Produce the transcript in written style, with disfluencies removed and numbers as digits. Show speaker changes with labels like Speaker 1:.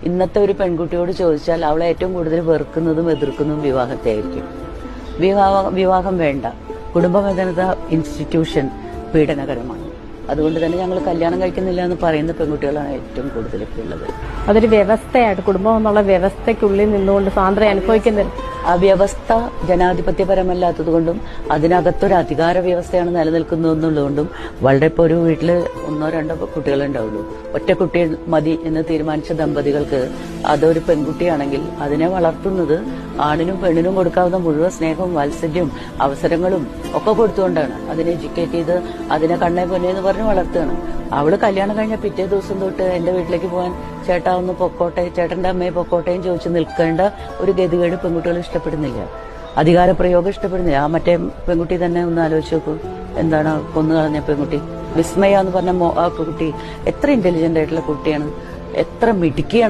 Speaker 1: ഇന്നത്തെ ഒരു പെൺകുട്ടിയോട് ചോദിച്ചാൽ അവളെ ഏറ്റവും കൂടുതൽ വെറുക്കുന്നതും എതിർക്കുന്നതും വിവാഹത്തെ ആയിരിക്കും. വിവാഹം വേണ്ട, കുടുംബബന്ധന ഇൻസ്റ്റിറ്റ്യൂഷൻ പീഡനകരമാണ്. അതുകൊണ്ട് തന്നെ ഞങ്ങൾ കല്യാണം കഴിക്കുന്നില്ല എന്ന് പറയുന്ന പെൺകുട്ടികളാണ് ഏറ്റവും കൂടുതൽ ഇപ്പോൾ ഉള്ളത്.
Speaker 2: അതൊരു വ്യവസ്ഥയായിട്ട്, കുടുംബം എന്നുള്ള വ്യവസ്ഥയ്ക്കുള്ളിൽ നിന്നുകൊണ്ട് സാന്ദ്ര അനുഭവിക്കുന്നത്.
Speaker 1: ആ വ്യവസ്ഥ ജനാധിപത്യപരമല്ലാത്തത് കൊണ്ടും അതിനകത്തൊരു അധികാര വ്യവസ്ഥയാണ് നിലനിൽക്കുന്നതെന്നുള്ളതുകൊണ്ടും വളരെ ഇപ്പോൾ ഒരു വീട്ടിൽ 1-2 കുട്ടികളുണ്ടാവുള്ളൂ. ഒറ്റ കുട്ടി മതി എന്ന് തീരുമാനിച്ച ദമ്പതികൾക്ക് അതൊരു പെൺകുട്ടിയാണെങ്കിൽ അതിനെ വളർത്തുന്നത് ആണിനും പെണ്ണിനും കൊടുക്കാവുന്ന മുഴുവൻ സ്നേഹവും വാത്സല്യവും അവസരങ്ങളും ഒക്കെ കൊടുത്തുകൊണ്ടാണ്. അതിനെ എഡ്യൂക്കേറ്റ് ചെയ്ത് അതിനെ കണ്ണേ പൊന്നെ എന്ന് പറഞ്ഞ് വളർത്തുകയാണ്. അവള് കല്യാണം കഴിഞ്ഞ പിറ്റേ ദിവസം തൊട്ട് എന്റെ വീട്ടിലേക്ക് പോകാൻ ചേട്ടാ ഒന്ന് പൊക്കോട്ടെ, ചേട്ടന്റെ അമ്മയെ പൊക്കോട്ടേയും ചോദിച്ച് നിൽക്കേണ്ട ഒരു ഗതികേട് പെൺകുട്ടികൾ ഇഷ്ടപ്പെടുന്നില്ല. അധികാരപ്രയോഗം ഇഷ്ടപ്പെടുന്നില്ല. ആ മറ്റേ പെൺകുട്ടി തന്നെ ഒന്ന് ആലോചിച്ച് നോക്കൂ, എന്താണ് കൊന്നു കളഞ്ഞ പെൺകുട്ടി വിസ്മയ എന്ന് പറഞ്ഞ ആ കുട്ടി എത്ര ഇന്റലിജന്റ് ആയിട്ടുള്ള കുട്ടിയാണ്, എത്ര മിടുക്കിയാണ്.